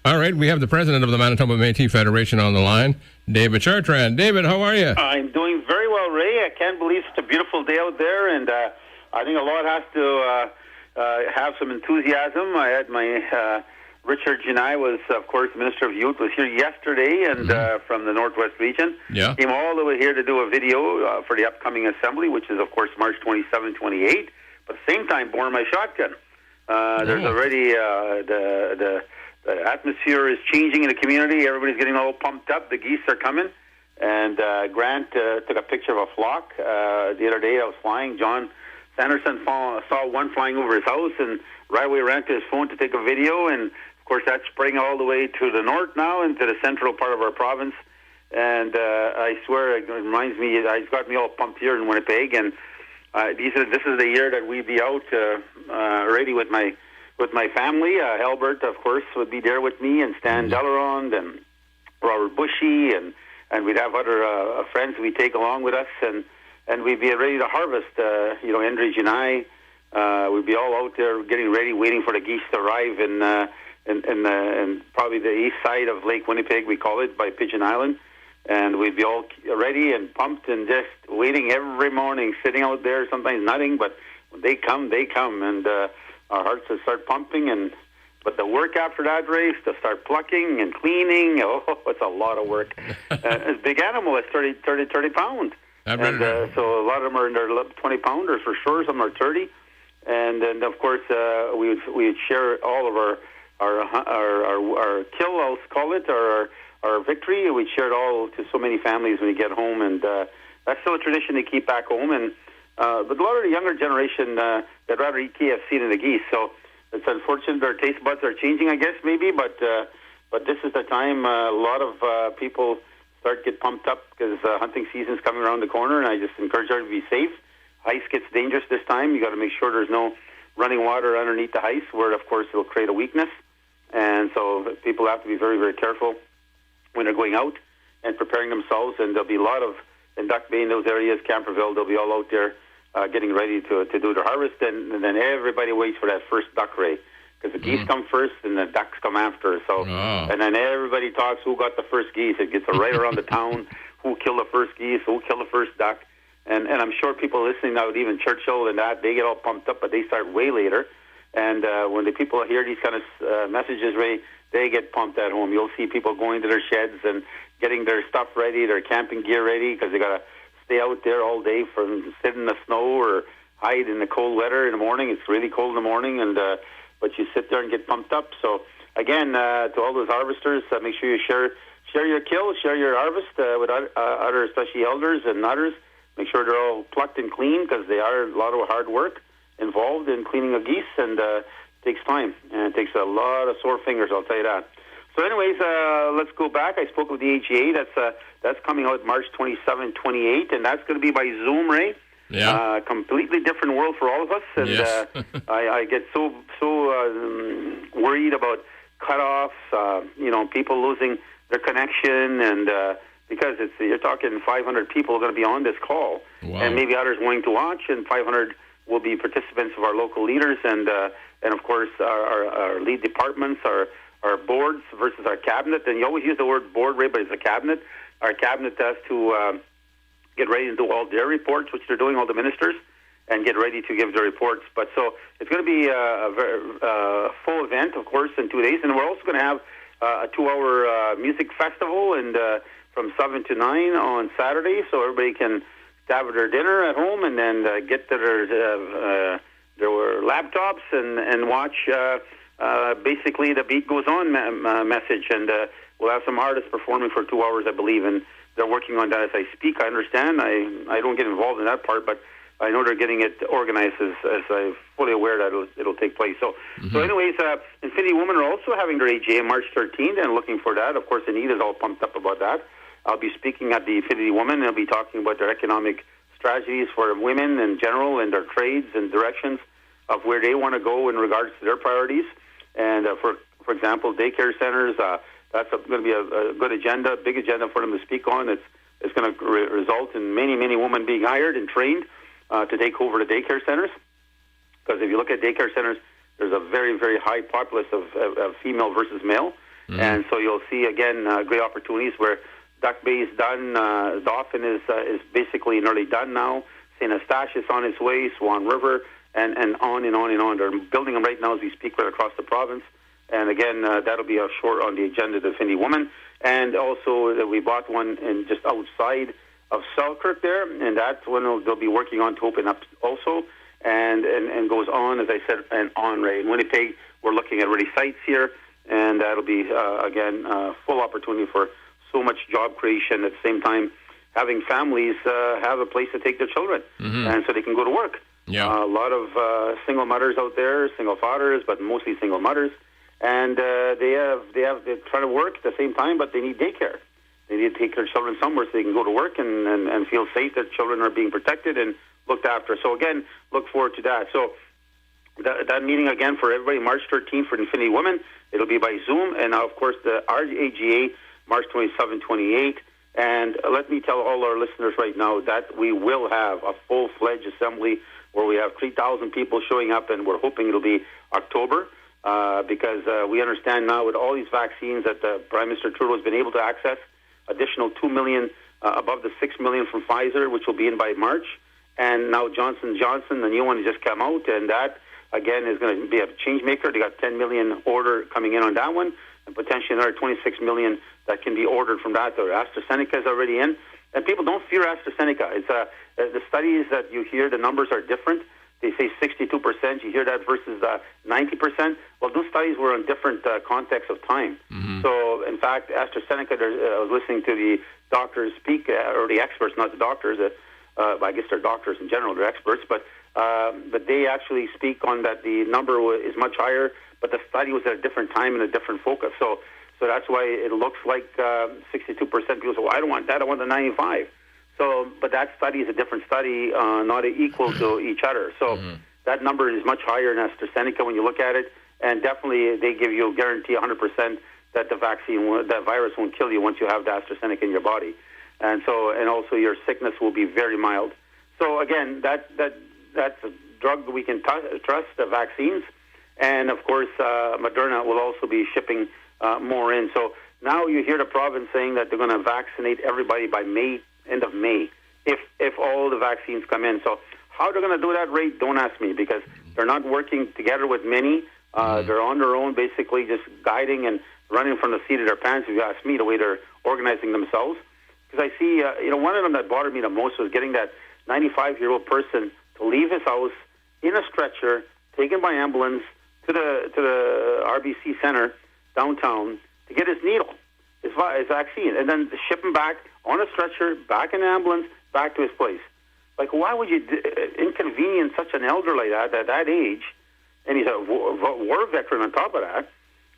All right, we have the president of the Manitoba Métis Federation on the line, David Chartrand. David, how are you? I'm doing very well, Ray. I can't believe it's a beautiful day out there, and I think a lot has to have some enthusiasm. I had my Richard Germain was, of course, Minister of Youth, was here yesterday, and from the Northwest region. Yeah. Came all the way here to do a video for the upcoming assembly, which is, of course, March 27, 28. But at the same time, born my shotgun. There's already the atmosphere is changing in the community. Everybody's getting all pumped up. The geese are coming. And Grant took a picture of a flock the other day. I was flying. John Sanderson saw one flying over his house and right away ran to his phone to take a video. And, of course, that's spreading all the way to the north now into the central part of our province. And I swear it reminds me, it's got me all pumped here in Winnipeg. And this is the year that we'd be out already with my family. Albert, of course, would be there with me, and Stan Delarond and Robert Bushy, and we'd have other friends we take along with us, and we'd be ready to harvest. Endridge and I, we'd be all out there getting ready, waiting for the geese to arrive in probably the east side of Lake Winnipeg, we call it, by Pigeon Island. And we'd be all ready and pumped and just waiting every morning, sitting out there, sometimes nothing, but when they come, and our hearts will start pumping. But the work after that race, to start plucking and cleaning, it's a lot of work. It's a big animal, it's 30 pounds. So a lot of them are in their 20-pounders for sure, some are 30. And then, of course, we would share all of our kill, I'll call it, our victory. We share it all to so many families when we get home, and that's still a tradition they keep back home. And but a lot of the younger generation that rather eat KFC than the geese. So it's unfortunate their taste buds are changing, I guess, maybe. But this is the time a lot of people start to get pumped up because hunting season's coming around the corner, and I just encourage everyone to be safe. Ice gets dangerous this time. You got to make sure there's no running water underneath the ice, where of course it'll create a weakness. And so people have to be very, very careful when they're going out and preparing themselves. And there'll be a lot of, in Duck Bay, in those areas, Camperville, they'll be all out there getting ready to do their harvest. And then everybody waits for that first duck ray, because the geese come first and the ducks come after. So, and then everybody talks who got the first geese. It gets right around the town, who killed the first geese, who killed the first duck. And I'm sure people listening now, even Churchill and that, they get all pumped up, but they start way later. And when the people hear these kind of messages, Ray, they get pumped at home. You'll see people going to their sheds and getting their stuff ready, their camping gear ready, because they got to stay out there all day from sit in the snow or hide in the cold weather in the morning. It's really cold in the morning, and but you sit there and get pumped up. So again, to all those harvesters, make sure you share your kill, share your harvest with other, especially elders and others. Make sure they're all plucked and clean, because they are a lot of hard work involved in cleaning a geese, and it takes time, and it takes a lot of sore fingers, I'll tell you that. So anyways, let's go back. I spoke with the AGA. That's coming out March 27, 28, and that's going to be by Zoom, Ray. Yeah. Completely different world for all of us, and yes. I get so worried about cutoffs, people losing their connection, and because you're talking 500 people are going to be on this call, and maybe others willing to watch, and 500 will be participants of our local leaders, and of course our lead departments, our boards versus our cabinet. And you always use the word board, Ray, but it's a cabinet. Our cabinet has to get ready to do all their reports, which they're doing, all the ministers, and get ready to give their reports. But so it's going to be a very full event, of course, in 2 days, and we're also going to have a 2-hour music festival, and from 7 to 9 on Saturday, so everybody can have their dinner at home and then get to their laptops and watch basically the Beat Goes On message. And we'll have some artists performing for 2 hours, I believe, and they're working on that as I speak. I understand. I don't get involved in that part, but I know they're getting it organized as I'm fully aware that it'll take place. So anyways, Infinity Women are also having their AGA March 13th and looking for that. Of course, Anita's all pumped up about that. I'll be speaking at the Infinity Women, and I'll be talking about their economic strategies for women in general and their trades and directions of where they want to go in regards to their priorities. And for example, daycare centers, that's going to be a good agenda, big agenda for them to speak on. It's going to result in many, many women being hired and trained to take over the daycare centers. Because if you look at daycare centers, there's a very, very high populace of female versus male. And so you'll see, again, great opportunities where Duck Bay is done. Dauphin is basically nearly done now. St. Eustatius on its way, Swan River, and on and on and on. They're building them right now as we speak right across the province. And again, that'll be short on the agenda, the Finny Woman. And also, we bought one in just outside of Selkirk there, and that's when they'll be working on to open up also. And goes on, as I said, and on, Ray. In Winnipeg, we're looking at already sites here, and that'll be, again, full opportunity for so much job creation. At the same time, having families have a place to take their children, and so they can go to work. Yeah. A lot of single mothers out there, single fathers, but mostly single mothers, and they're trying to work at the same time, but they need daycare. They need to take their children somewhere so they can go to work and feel safe that children are being protected and looked after. So again, look forward to that. So that meeting again for everybody, March 13th for Infinity Women. It'll be by Zoom, and now of course the RAGA, March 27, 28. And let me tell all our listeners right now that we will have a full-fledged assembly where we have 3,000 people showing up, and we're hoping it'll be October because we understand now with all these vaccines that Prime Minister Trudeau has been able to access additional 2 million above the 6 million from Pfizer, which will be in by March. And now Johnson & Johnson, the new one, has just come out, and that, again, is going to be a change maker. They got 10 million order coming in on that one, and potentially another 26 million that can be ordered from that. Or AstraZeneca is already in. And people don't fear AstraZeneca. It's the studies that you hear, the numbers are different. They say 62%. You hear that versus 90%. Well, those studies were in different contexts of time. So, in fact, AstraZeneca, I was listening to the doctors speak, or the experts, not the doctors. I guess they're doctors in general, they're experts. But they actually speak on that the number is much higher, but the study was at a different time and a different focus. So that's why it looks like 62% people say, well, I don't want that, I want the 95. So, but that study is a different study, not equal to each other. So that number is much higher in AstraZeneca when you look at it, and definitely they give you a guarantee 100% that the vaccine, that virus won't kill you once you have the AstraZeneca in your body. And also your sickness will be very mild. So again, that's a drug that we can trust, the vaccines. And of course, Moderna will also be shipping more in. So now you hear the province saying that they're going to vaccinate everybody by May, end of May, if all the vaccines come in. So how they're going to do that, Ray, don't ask me, because they're not working together with many. They're on their own, basically just guiding and running from the seat of their pants, if you ask me, the way they're organizing themselves. Because I see, one of them that bothered me the most was getting that 95-year-old person to leave his house in a stretcher, taken by ambulance to the RBC Center downtown to get his needle, his vaccine, and then ship him back on a stretcher, back in an ambulance, back to his place. Like, why would you inconvenience such an elder like that at that age? And he's a war veteran on top of that.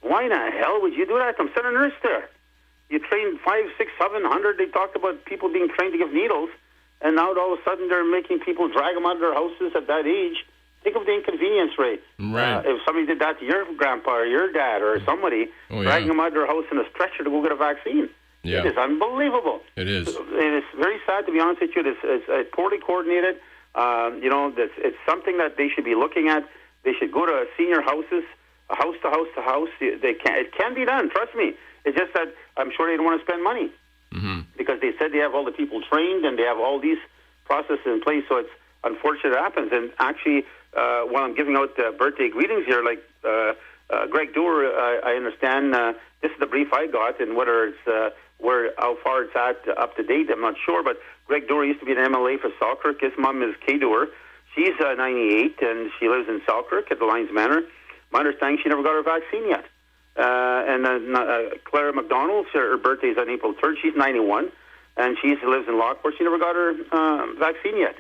Why in the hell would you do that? I'm sending a nurse there. You trained 500, 600, 700. They talked about people being trained to give needles, and now all of a sudden they're making people drag them out of their houses at that age. Think of the inconvenience, Ray. Right. If somebody did that to your grandpa or your dad or somebody, dragging them out of their house in a stretcher to go get a vaccine. Yeah. It is unbelievable. It is. It is very sad, to be honest with you. It's poorly coordinated. It's something that they should be looking at. They should go to senior houses, house to house to house. It can be done, trust me. It's just that I'm sure they don't want to spend money because they said they have all the people trained and they have all these processes in place. So it's unfortunate it happens. And actually, while I'm giving out birthday greetings here, like Greg Doer, I understand this is the brief I got, and whether it's how far it's at up to date, I'm not sure. But Greg Doer used to be an MLA for Selkirk. His mom is Kay Doer. She's 98 and she lives in Selkirk at the Lions Manor. My understanding, she never got her vaccine yet. And then Clara McDonald, her birthday is on April 3rd. She's 91, and she lives in Lockport. She never got her vaccine yet.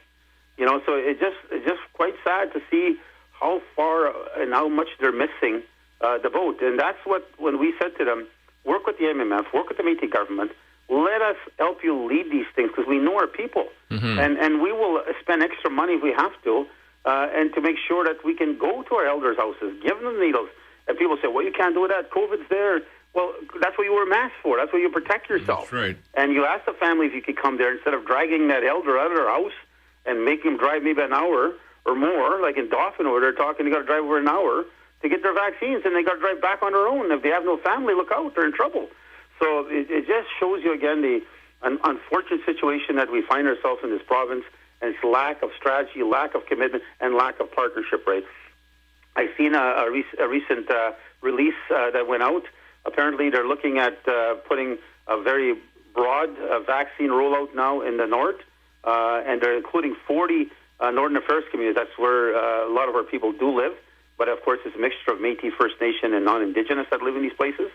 So it's just quite sad to see how far and how much they're missing the vote. And that's when we said to them, work with the MMF, work with the Métis government, let us help you lead these things because we know our people. And we will spend extra money if we have to, and to make sure that we can go to our elders' houses, give them needles. And people say, well, you can't do that. COVID's there. Well, that's what you wear masks for. That's what you protect yourself. That's right. And you ask the family if you could come there instead of dragging that elder out of their house and making them drive maybe an hour or more, like in Dauphin where they're talking, you got to drive over an hour to get their vaccines, and they got to drive back on their own. If they have no family, look out, they're in trouble. So it just shows you again the unfortunate situation that we find ourselves in this province, and its lack of strategy, lack of commitment, and lack of partnership, right? I've seen a recent release that went out. Apparently, they're looking at putting a very broad vaccine rollout now in the north, and they're including 40 Northern Affairs communities. That's where a lot of our people do live. But, of course, it's a mixture of Métis, First Nation, and non-Indigenous that live in these places.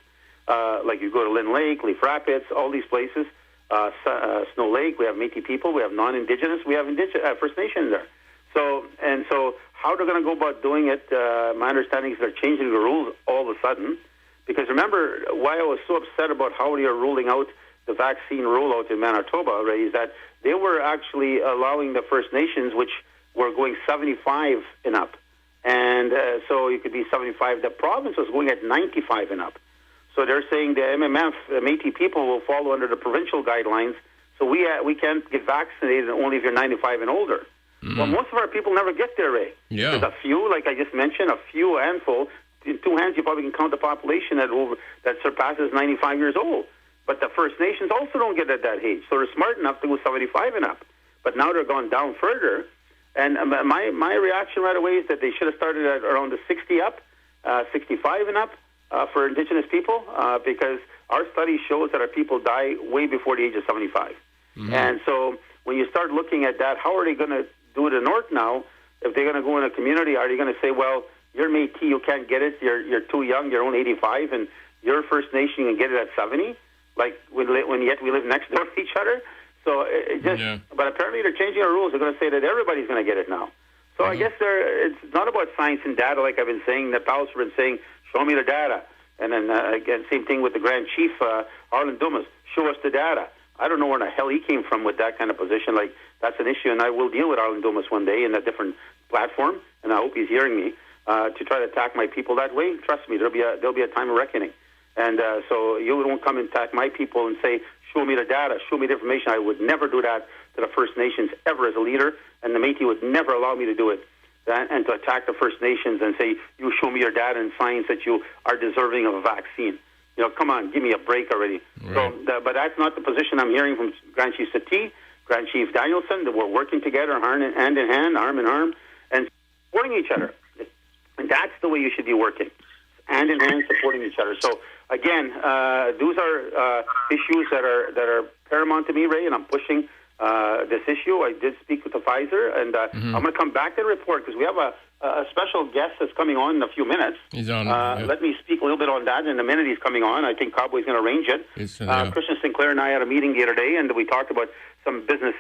Like you go to Lynn Lake, Leaf Rapids, all these places. Snow Lake, we have Métis people, we have non-Indigenous, we have First Nation there. So how they're going to go about doing it, my understanding is they're changing the rules all of a sudden. Because remember, why I was so upset about how they are ruling out the vaccine rollout in Manitoba already is that they were actually allowing the First Nations, which were going 75 and up. And so you could be 75. The province was going at 95 and up. So they're saying the MMF, Métis people, will follow under the provincial guidelines. So we can't get vaccinated only if you're 95 and older. Well, most of our people never get there, Ray. Yeah. There's a few, like I just mentioned, a few handful. In two hands, you probably can count the population that surpasses 95 years old. But the First Nations also don't get at that age. So they're smart enough to go 75 and up. But now they're going down further. And my reaction right away is that they should have started at around the 60 up, 65 and up for Indigenous people, because our study shows that our people die way before the age of 75. And so when you start looking at that, how are they going to do it in the north now? If they're going to go in a community, are they going to say, well, you're Métis, you can't get it, you're too young, you're only 85, and you're First Nation, you can get it at 70? Like, when yet we live next door to each other? So but apparently they're changing our rules. They're going to say that everybody's going to get it now. So I guess it's not about science and data, like I've been saying. The palace have been saying, show me the data. And then, again, same thing with the Grand Chief, Arlen Dumas, show us the data. I don't know where the hell he came from with that kind of position. Like, that's an issue, and I will deal with Arlen Dumas one day in a different platform, and I hope he's hearing me, to try to attack my people that way. Trust me, there'll be a time of reckoning. And so you won't come and attack my people and say, show me the data, show me the information. I would never do that to the First Nations ever as a leader, and the Métis would never allow me to do it. And to attack the First Nations and say, you show me your data and science that you are deserving of a vaccine. You know, come on, give me a break already. Right. So, but that's not the position I'm hearing from Grand Chief Settee, Grand Chief Danielson, that we're working together hand in hand, arm in arm, and supporting each other. And that's the way you should be working, hand in hand, supporting each other. So, again, those are issues that are paramount to me, Ray, and I'm pushing this issue. I did speak with the Pfizer, and I'm going to come back to the report because we have a special guest that's coming on in a few minutes. He's on. Let me speak a little bit on that in a minute. He's coming on. I think Cowboy's going to arrange it. Christian Sinclair and I had a meeting the other day, and we talked about some business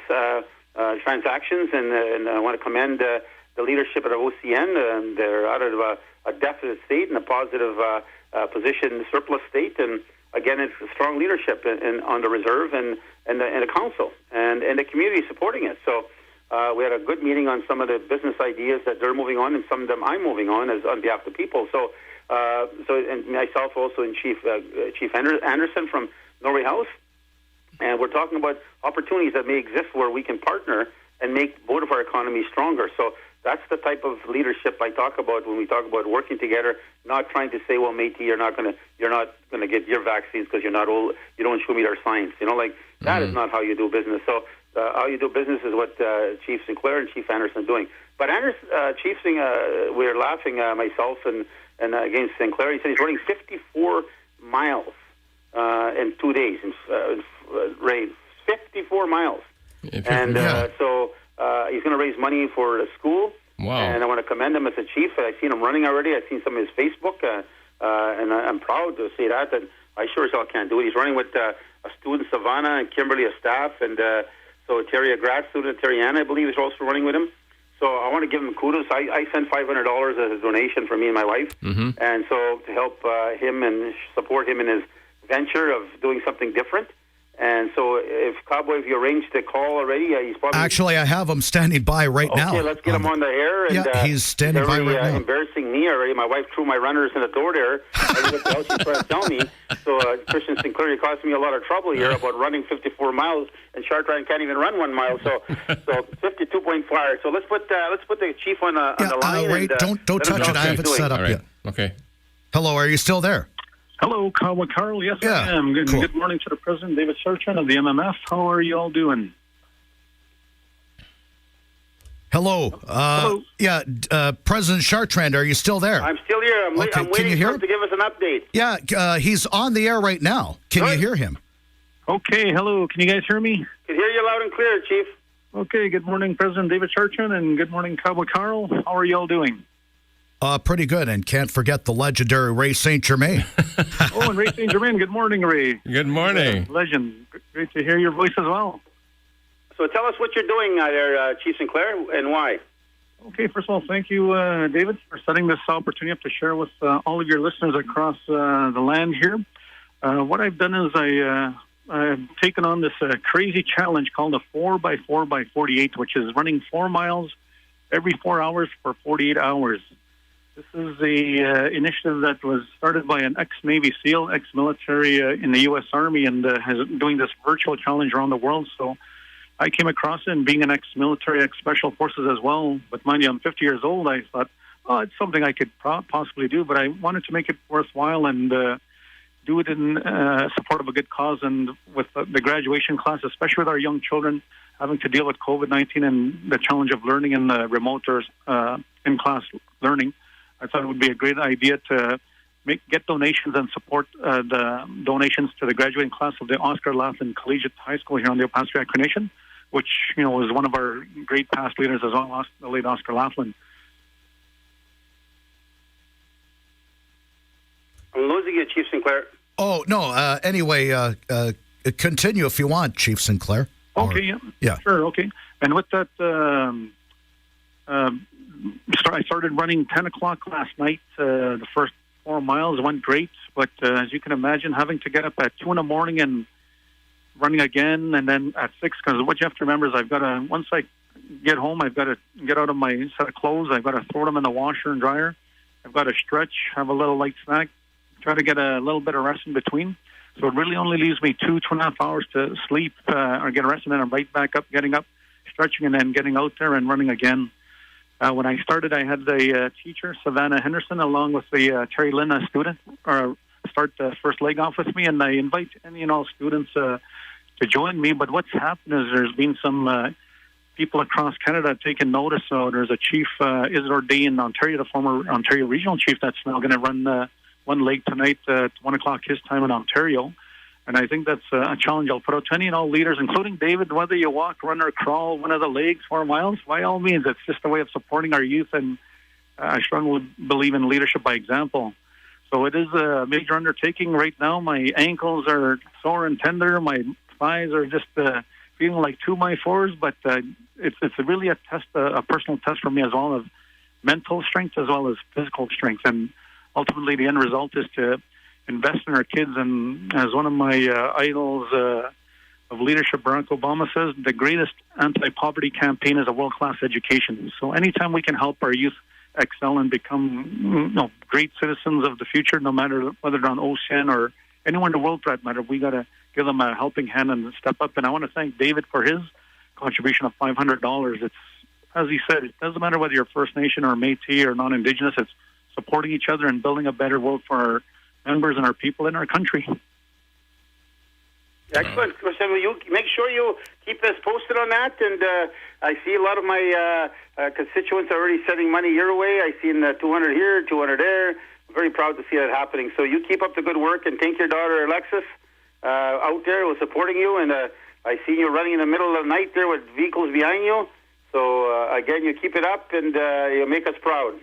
transactions, and I want to commend the leadership of OCN. They're out of a deficit state and a positive position, surplus state, and again, it's a strong leadership on the reserve and the council and the community supporting it. So we had a good meeting on some of the business ideas that they're moving on, and some of them I'm moving on as on behalf of the people. So and myself also and Chief Anderson from Norway House, and we're talking about opportunities that may exist where we can partner and make both of our economies stronger. So that's the type of leadership I talk about when we talk about working together, not trying to say, well, Métis, you're not going to get your vaccines because you're not old, you don't show me our science. You know, like that is not how you do business. So how you do business is what Chief Sinclair and Chief Anderson are doing. But Chief Sinclair, we were laughing, myself and against Sinclair. He said he's running 54 miles in 2 days in rain. 54 miles. So he's going to raise money for the school. Wow. And I want to commend him as a chief. I've seen him running already. I've seen some of his Facebook, and I'm proud to say that I sure as hell can't do it. He's running with a student, Savannah, and Kimberly, a staff, and so Terry, a grad student, Terry Ann, I believe, is also running with him. So I want to give him kudos. I sent $500 as a donation for me and my wife, and so to help him and support him in his venture of doing something different. And so if Cowboy, if you arranged the call already, he's probably... Actually, I have him standing by right now. Okay, let's get him on the air. And, he's standing by right now. Embarrassing me already. My wife threw my runners in the door there. I don't know what the hell she's trying to tell me. So Christian Sinclair, you caused me a lot of trouble here about running 54 miles, and Chartrand can't even run 1 mile. So 52.5. So let's put the chief on the line. Wait, don't touch it. I haven't set up yet. Okay. Hello, are you still there? Hello, Carl. Yes, Yeah, I am. cool. Good morning to the President David Chartrand of the MMF. How are you all doing? Hello. Hello. Yeah, President Chartrand, are you still there? I'm still here. I'm Okay, can waiting you hear for him him? to give us an update. Yeah, he's on the air right now. Can you Good. hear him? Okay, hello. Can you guys hear me? Can hear you loud and clear, Chief. Okay, good morning, President David Chartrand, and good morning, Cowboy Carl. How are you all doing? Pretty good, and can't forget the legendary Ray St. Germain. Oh, and Ray St. Germain. Good morning, Ray. Good morning. Legend. Great to hear your voice as well. So tell us what you're doing there, Chief Sinclair, and why. Okay, first of all, thank you, David, for setting this opportunity up to share with all of your listeners across the land here. What I've done is I've taken on this crazy challenge called a 4x4x48, which is running 4 miles every 4 hours for 48 hours. This is a initiative that was started by an ex-Navy SEAL, ex-military in the U.S. Army, and has doing this virtual challenge around the world. So I came across it, and being an ex-military, ex-special forces as well. But mind you, I'm 50 years old. I thought, oh, it's something I could possibly do, but I wanted to make it worthwhile and do it in support of a good cause. And with the graduation class, especially with our young children having to deal with COVID-19 and the challenge of learning in the remote or in-class learning, I thought it would be a great idea to get donations and support the donations to the graduating class of the Oscar Laughlin Collegiate High School here on the Opaskwayak Nation, which, was one of our great past leaders as well, the late Oscar Laughlin. I'm losing you, Chief Sinclair. Oh, no, anyway, continue if you want, Chief Sinclair. Okay, yeah. Sure, okay. And with that, I started running 10 o'clock last night. The first 4 miles went great, but as you can imagine, having to get up at 2 in the morning and running again, and then at 6, because what you have to remember is once I get home, I've got to get out of my set of clothes, I've got to throw them in the washer and dryer, I've got to stretch, have a little light snack, try to get a little bit of rest in between. So it really only leaves me 2.5 hours to sleep or get a rest, and then I'm right back up, getting up, stretching, and then getting out there and running again. When I started, I had the teacher, Savannah Henderson, along with the Terry Lynn, a student, start the first leg off with me, and I invite any and all students to join me. But what's happened is there's been some people across Canada taking notice. So there's a chief, Isidore Day in Ontario, the former Ontario regional chief, that's now going to run one leg tonight at 1 o'clock his time in Ontario. And I think that's a challenge I'll put out to any and all leaders, including David, whether you walk, run, or crawl one of the legs, 4 miles, by all means. It's just a way of supporting our youth, and I strongly believe in leadership by example. So it is a major undertaking right now. My ankles are sore and tender. My thighs are just feeling like 2x4s, but it's really a test, a personal test for me as well, of mental strength as well as physical strength. And ultimately, the end result is to invest in our kids. And as one of my idols of leadership, Barack Obama, says, the greatest anti-poverty campaign is a world-class education. So anytime we can help our youth excel and become great citizens of the future, no matter whether they're on OCN or anywhere in the world for that matter, we got to give them a helping hand and step up. And I want to thank David for his contribution of $500. It's, as he said, it doesn't matter whether you're First Nation or Métis or non-Indigenous. It's supporting each other and building a better world for our members and our people in our country. Excellent. So you make sure you keep us posted on that. And I see a lot of my constituents are already sending money your way. I seen 200 here, 200 there. I'm very proud to see that happening. So you keep up the good work, and thank your daughter Alexis out there was supporting you. And I see you running in the middle of the night there with vehicles behind you. So again, you keep it up, and you make us proud.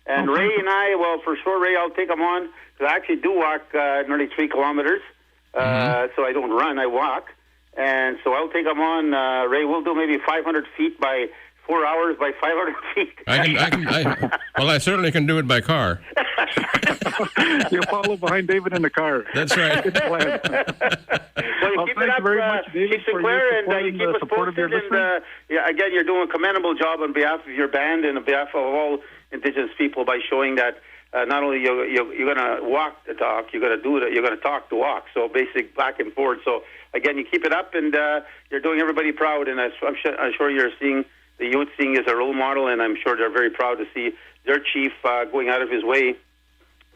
And Ray and I, well, for sure, Ray, I'll take him on, because I actually do walk nearly 3 kilometers. So I don't run, I walk. And so I'll take him on. Ray, we'll do maybe 500 feet by 4 hours by 500 feet. I certainly can do it by car. You'll follow behind David in the car. That's right. Well, you keep it up, very much, David, Chief Sinclair, and you keep us posted. And again, you're doing a commendable job on behalf of your band and on behalf of all Indigenous people by showing that not only you're going to walk the talk, you're going to do it, you're going to talk the walk. So basic back and forward. So again, you keep it up, and you're doing everybody proud. And I'm sure you're seeing the youth seeing you as a role model, and I'm sure they're very proud to see their chief going out of his way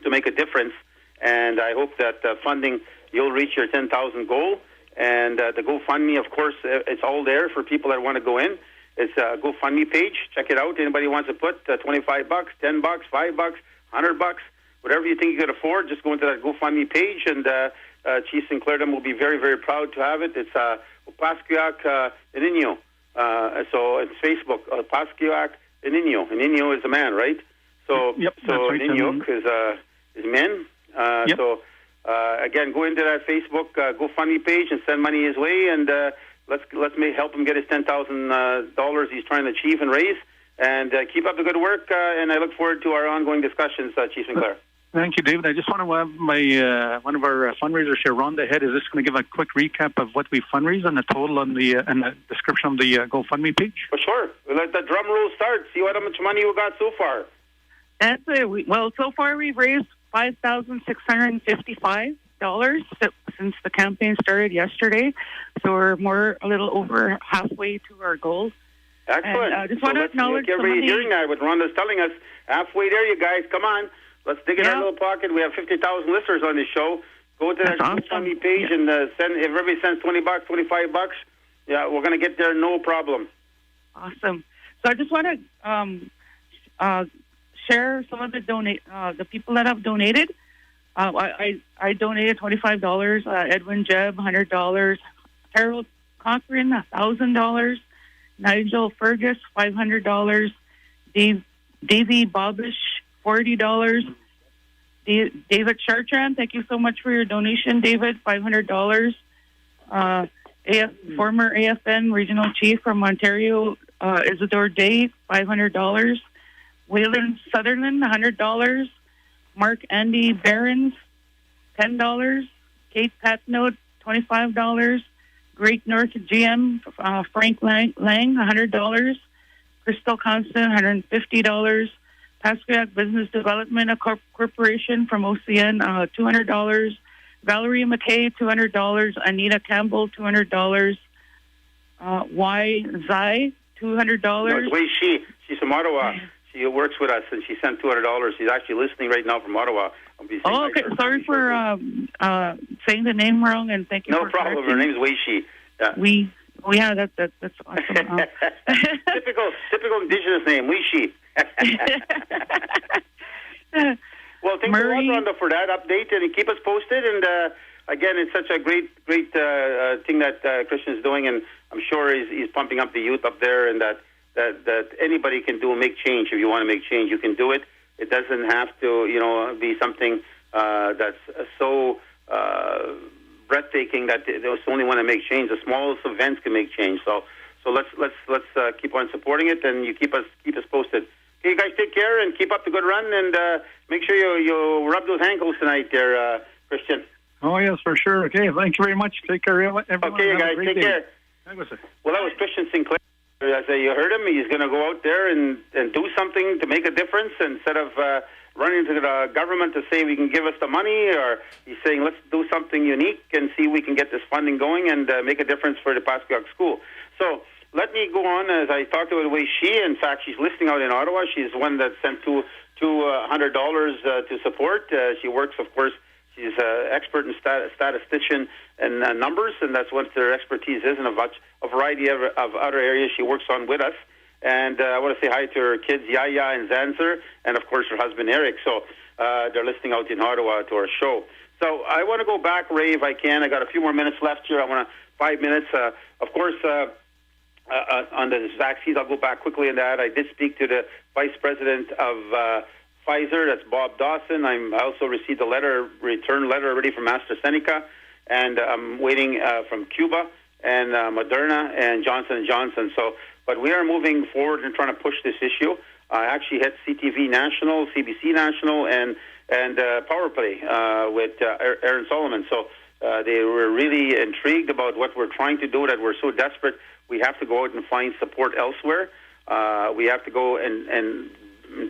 to make a difference. And I hope that funding, you'll reach your 10,000 goal. And the GoFundMe, of course, it's all there for people that want to go in. It's a GoFundMe page. Check it out. Anybody wants to put $25, $10, $5, $100, whatever you think you could afford, just go into that GoFundMe page, and Chief Sinclair will be very, very proud to have it. It's Opaskiak Ininyo. So it's Facebook, Opaskiak Ininyo. Ininyo is a man, right? So yep, so right. Ininyo is men. Yep. So again, go into that Facebook GoFundMe page and send money his way, and let's help him get his $10,000 he's trying to achieve and raise. And keep up the good work, and I look forward to our ongoing discussions, Chief Sinclair. Thank you, David. I just want to have my one of our fundraisers here, Rhonda Head, is just going to give a quick recap of what we fundraise and the total on the and the description of the GoFundMe page. For sure. We'll let the drum roll start. See how much money you got so far. That's it. Well, so far we've raised $5,655 since the campaign started yesterday. So we're a little over halfway to our goal. Excellent. And I just want to acknowledge everybody hearing that, what Rhonda's telling us. Halfway there, you guys. Come on. Let's dig in our little pocket. We have 50,000 listeners on this show. Go to that GoFundMe page and send. If everybody sends $20, $25, yeah, we're going to get there, no problem. Awesome. So I just want to share some of the people that have donated. I donated $25. Edwin Jebb, $100. Harold Cochran, $1,000. Nigel Fergus, $500. Davy Bobish, $40. David Chartrand, thank you so much for your donation, David, $500. Former AFN Regional Chief from Ontario, Isidore Day, $500. Waylon Sutherland, $100. Mark Andy Behrens, $10. Kate Patnode, $25. Great North GM, Frank Lang, $100. Crystal Constant, $150. Paskiak Business Development Corporation from OCN, $200. Valerie McKay, $200. Anita Campbell, $200. Y. Zai, $200. No, it's Wei Shi. She's from Ottawa. She works with us, and she sent $200. She's actually listening right now from Ottawa. Oh, okay. Sorry for saying the name wrong, and thank you. No problem. Her name is Wei Shi. Yeah. That's awesome. typical Indigenous name, Wei Shi. Well, thanks a lot, Rhonda, for that update, and keep us posted. And again, it's such a great thing that Christian's doing, and I'm sure he's pumping up the youth up there, and that anybody can do and make change. If you want to make change, you can do it. It doesn't have to, be something that's so breathtaking that they only want to make change. The smallest events can make change. So let's keep on supporting it, and you keep us posted. Okay, you guys take care and keep up the good run, and make sure you rub those ankles tonight there, Christian. Oh, yes, for sure. Okay, thank you very much. Take care, everyone. Okay, guys, take care. Well, that was Christian Sinclair. As you heard him, he's going to go out there and do something to make a difference instead of running to the government to say we can give us the money, or he's saying let's do something unique and see if we can get this funding going and make a difference for the Paskiak School. So let me go on as I talked about Wei Shi. In fact, she's listening out in Ottawa. She's the one that sent $200 to support. She works, of course, she's an expert in statistician and numbers, and that's what her expertise is in a variety of other areas she works on with us. And I want to say hi to her kids, Yaya and Zanzer, and, of course, her husband, Eric. So they're listening out in Ottawa to our show. So I want to go back, Ray, if I can. I got a few more minutes left here. I want 5 minutes. Of course, on the vaccines, I'll go back quickly on that. I did speak to the Vice President of Pfizer, that's Bob Dawson. I also received a return letter already from AstraZeneca, and I'm waiting from Cuba and Moderna and Johnson & Johnson. But we are moving forward and trying to push this issue. I actually had CTV National, CBC National, and Power Play with Aaron Solomon. So they were really intrigued about what we're trying to do, that we're so desperate we have to go out and find support elsewhere. We have to go and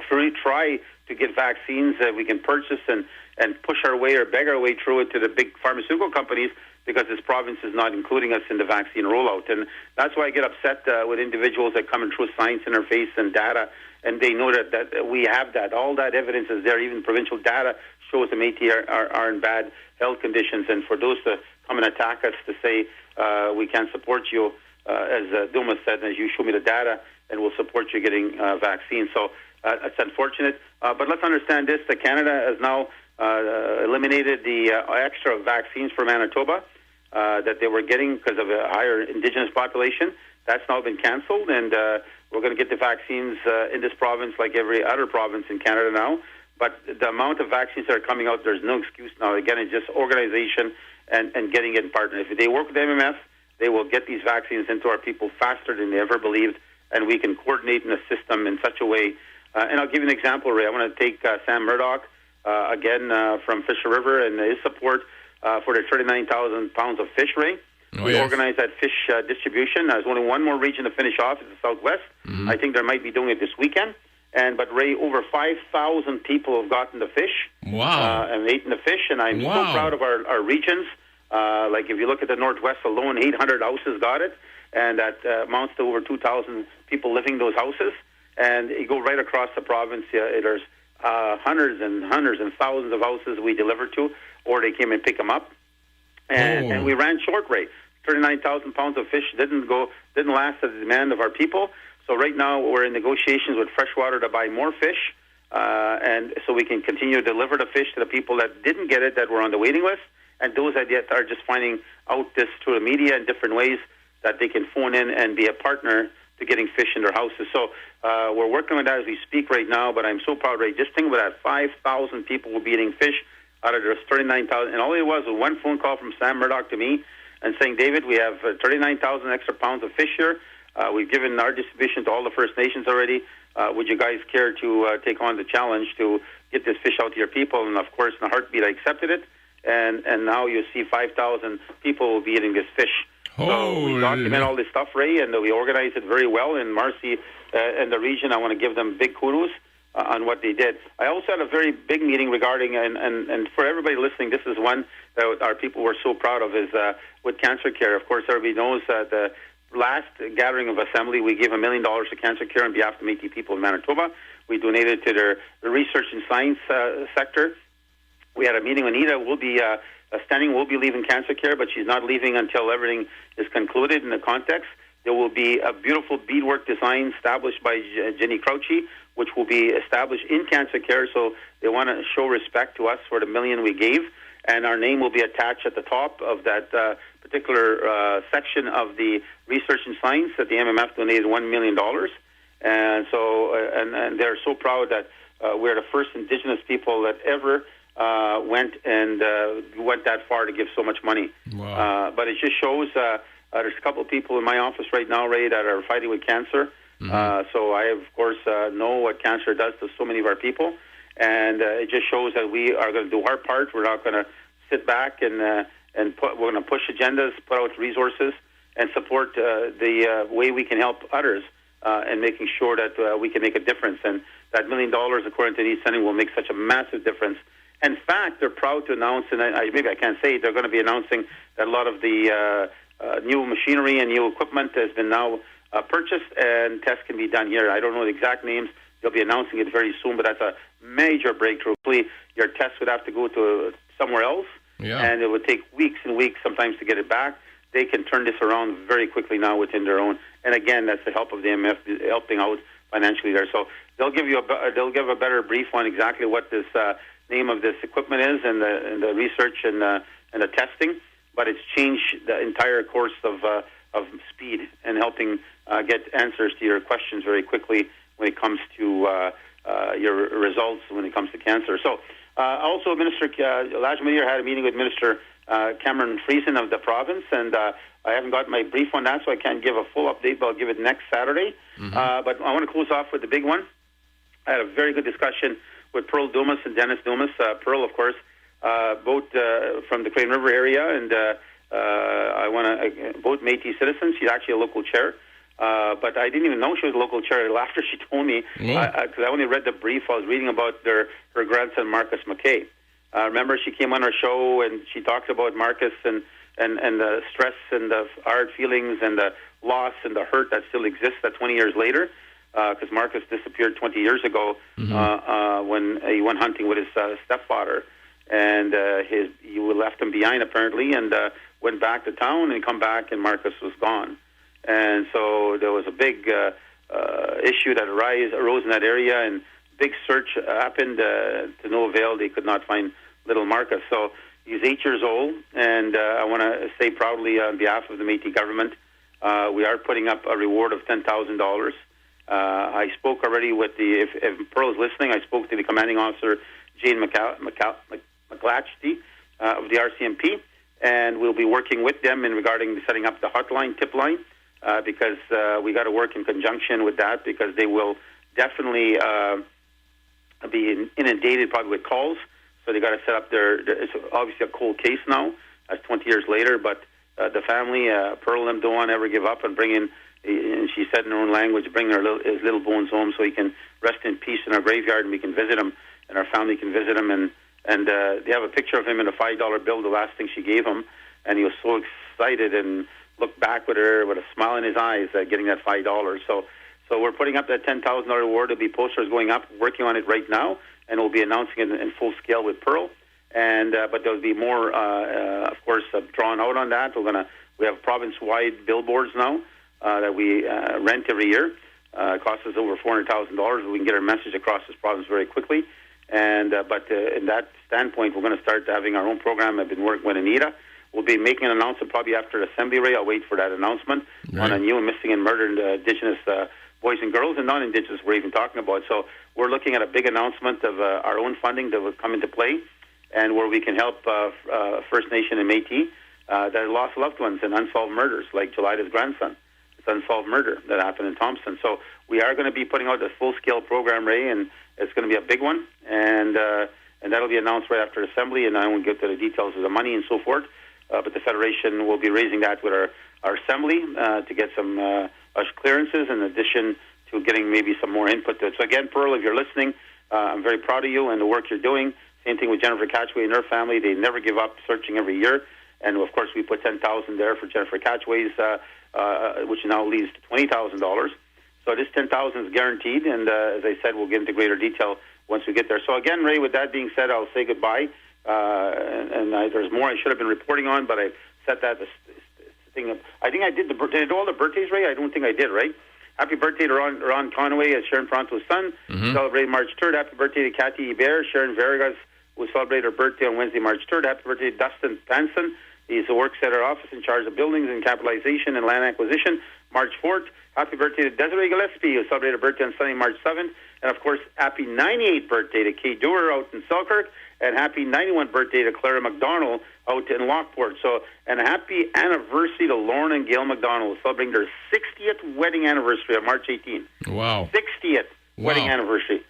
really try to get vaccines that we can purchase and push our way or beg our way through it to the big pharmaceutical companies, because this province is not including us in the vaccine rollout. And that's why I get upset with individuals that come in through science interface and data, and they know that we have that. All that evidence is there, even provincial data shows the Métis are in bad health conditions. And for those to come and attack us to say we can't support you, as Dumas said, as you show me the data, and we'll support you getting vaccines. So it's unfortunate. But let's understand this, that Canada has now eliminated the extra vaccines for Manitoba that they were getting because of a higher Indigenous population. That's now been cancelled, and we're going to get the vaccines in this province like every other province in Canada now. But the amount of vaccines that are coming out, there's no excuse now. Again, it's just organization and getting it in partner. If they work with the MMF, they will get these vaccines into our people faster than they ever believed, and we can coordinate in the system in such a way. And I'll give you an example, Ray. I want to take Sam Murdoch, again, from Fisher River, and his support for the 39,000 pounds of fish, Ray. We organized that fish distribution. There's only one more region to finish off, it's the Southwest. I think they might be doing it this weekend. But Ray, over 5,000 people have gotten the fish. Wow. And eaten the fish, and I'm so proud of our regions. Like if you look at the Northwest alone, 800 houses got it, and that amounts to over 2,000 people living in those houses. And you go right across the province, there's hundreds and thousands of houses we delivered to, or they came and pick them up. And we ran short, Ray. 39,000 pounds of fish didn't last at the demand of our people. So right now we're in negotiations with Freshwater to buy more fish, and so we can continue to deliver the fish to the people that didn't get it, that were on the waiting list, and those that yet are just finding out this through the media in different ways, that they can phone in and be a partner to getting fish in their houses. So we're working on that as we speak right now, but I'm so proud, Ray. Just think about that. 5,000 people will be eating fish out of those 39,000. And all it was one phone call from Sam Murdoch to me and saying, David, we have 39,000 extra pounds of fish here. We've given our distribution to all the First Nations already. Would you guys care to take on the challenge to get this fish out to your people? And, of course, in a heartbeat, I accepted it. And now you see 5,000 people will be eating this fish. So we document all this stuff, Ray, and we organize it very well. And Marcy and the region, I want to give them big kudos on what they did. I also had a very big meeting regarding, and for everybody listening, this is one that our people were so proud of, is with cancer care. Of course, everybody knows the last gathering of assembly, we gave $1 million to cancer care on behalf of the Métis people in Manitoba. We donated to the research and science sector. We had a meeting. Anita will be will be leaving cancer care, but she's not leaving until everything is concluded in the context. There will be a beautiful beadwork design established by Jenny Crouchy, which will be established in cancer care. So they want to show respect to us for the $1 million we gave, and our name will be attached at the top of that particular section of the research and science that the MMF donated $1 million. And so, and they're so proud that we're the first Indigenous people that ever went that far to give so much money. Wow. But it just shows there's a couple of people in my office right now, Ray, that are fighting with cancer. So I, of course, know what cancer does to so many of our people. And it just shows that we are going to do our part. We're not going to sit back and we're going to push agendas, put out resources, and support the way we can help others and making sure that we can make a difference. And that $1 million, according to the East Sending, will make such a massive difference. In fact, they're proud to announce, and maybe I can't say it, they're going to be announcing that a lot of the new machinery and new equipment has been now purchased, and tests can be done here. I don't know the exact names. They'll be announcing it very soon, but that's a major breakthrough. Your tests would have to go to somewhere else, and it would take weeks and weeks sometimes to get it back. They can turn this around very quickly now within their own. And again, that's the help of the MF helping out financially there. So they'll give a better brief on exactly what this name of this equipment is, and the research and the testing. But it's changed the entire course of speed and helping get answers to your questions very quickly when it comes to your results when it comes to cancer. So also, Minister Elijah Meteor had a meeting with Minister Cameron Friesen of the province, and I haven't got my brief on that, so I can't give a full update, but I'll give it next Saturday. But I want to close off with the big one. I had a very good discussion with Pearl Dumas and Dennis Dumas. Pearl, of course, both from the Crane River area, and I want to both Métis citizens. She's actually a local chair, but I didn't even know she was a local chair until after she told me, because I only read the brief. I was reading about her grandson, Marcus McKay. Remember, she came on our show and she talked about Marcus and the stress and the hard feelings and the loss and the hurt that still exists 20 years later, because Marcus disappeared 20 years ago when he went hunting with his stepfather. and you left him behind apparently, and went back to town and come back, and Marcus was gone. And so there was a big issue that arose in that area, and big search happened to no avail. They could not find little Marcus. So he's 8 years old, and I want to say proudly on behalf of the Métis government, we are putting up a reward of $10,000. I spoke already with if Pearl is listening, I spoke to the commanding officer, Jane McClatchy of the RCMP, and we'll be working with them in regarding setting up the hotline, tip line, because we got to work in conjunction with that, because they will definitely be inundated probably with calls. So they got to set up it's obviously a cold case now, that's 20 years later, but the family, Pearl, them don't want to ever give up and bring in, and she said in her own language, bring his little bones home so he can rest in peace in our graveyard, and we can visit him, and our family can visit him. And they have a picture of him in a $5 bill, the last thing she gave him, and he was so excited and looked back with her with a smile in his eyes getting that $5. So we're putting up that $10,000 award. There'll be posters going up, working on it right now, and we'll be announcing it in full scale with Pearl. And but there'll be more, of course, drawn out on that. We have province-wide billboards now that we rent every year. It costs us over $400,000. We can get our message across this province very quickly. And but in that standpoint, we're going to start having our own program. I've been working with Anita. We'll be making an announcement probably after Assembly Ray. I'll wait for that announcement on a new missing and murdered Indigenous boys and girls, and non-Indigenous we're even talking about. So we're looking at a big announcement of our own funding that will come into play, and where we can help First Nation and Métis that lost loved ones in unsolved murders, like Jelida's grandson. It's unsolved murder that happened in Thompson. So we are going to be putting out a full-scale program, Ray, and it's going to be a big one, and that'll be announced right after Assembly, and I won't get to the details of the money and so forth, but the Federation will be raising that with our Assembly to get some clearances in addition to getting maybe some more input to it. So again, Pearl, if you're listening, I'm very proud of you and the work you're doing. Same thing with Jennifer Catchway and her family. They never give up searching every year. And, of course, we put $10,000 there for Jennifer Catchway's, which now leads to $20,000. So this $10,000 is guaranteed. And, as I said, we'll get into greater detail once we get there. So, again, Ray, with that being said, I'll say goodbye. There's more I should have been reporting on, but I set that thing up. I think I did did all the birthdays, Ray? I don't think I did, right? Happy birthday to Ron Conway, as Sharon Pronto's son. Celebrated March 3rd. Happy birthday to Kathy Bear. Sharon Vargas will celebrate her birthday on Wednesday, March 3rd. Happy birthday to Dustin Panson. He works at our office in charge of buildings and capitalization and land acquisition, March 4th. Happy birthday to Desiree Gillespie, who celebrated her birthday on Sunday, March 7th. And, of course, happy 98th birthday to Kay Dewar out in Selkirk. And happy 91st birthday to Clara McDonald out in Lockport. So, and a happy anniversary to Lauren and Gail McDonald, celebrating their 60th wedding anniversary on March 18th. Wow. 60th wedding anniversary.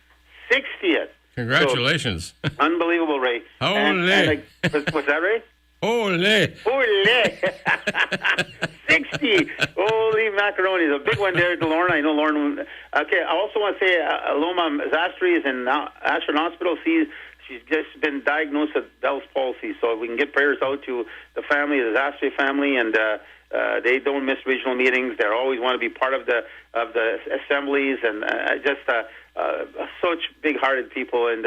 60th. Congratulations. So, unbelievable, Ray. Ole. What's that, Ray? Ole. Ole. 60. Holy macaroni. A big one there to Lauren. I know Lauren. Okay, I also want to say Loma Zastri is in Ashland Hospital. She's just been diagnosed with Bell's palsy, so we can get prayers out to the family, the Zastri family, and they don't miss regional meetings. They always want to be part of the assemblies, and such big-hearted people, and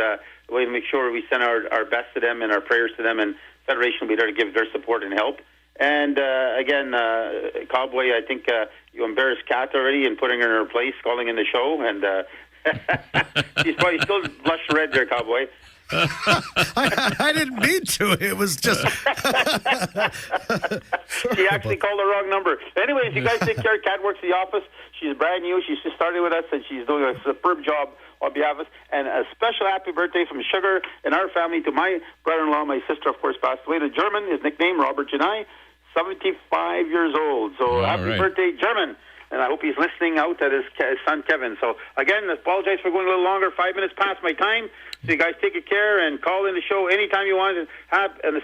we make sure we send our best to them and our prayers to them, and Federation will be there to give their support and help. And again, Cowboy, I think you embarrassed Kat already in putting her in her place, calling in the show, and she's probably still blush red there, Cowboy. I didn't mean to. It was just... She actually called the wrong number. Anyways, you guys take care. Kat works in the office. She's brand new. She's just started with us, and she's doing a superb job on behalf of us. And a special happy birthday from Sugar and our family to my brother-in-law. My sister, of course, passed away. To German, his nickname, Robert Janai, 75 years old. So happy birthday, German. And I hope he's listening out at his son, Kevin. So, again, I apologize for going a little longer, 5 minutes past my time. So you guys take good care and call in the show anytime you want and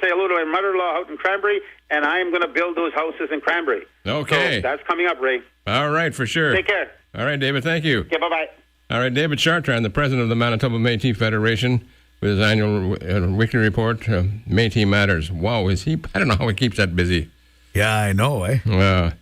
say hello to my mother-in-law out in Cranberry, and I am going to build those houses in Cranberry. Okay. So that's coming up, Ray. All right, for sure. Take care. All right, David, thank you. Okay, bye-bye. All right, David Chartrand, the president of the Manitoba Métis Federation, with his annual weekly report, Métis Matters. Wow, I don't know how he keeps that busy. Yeah, I know, eh?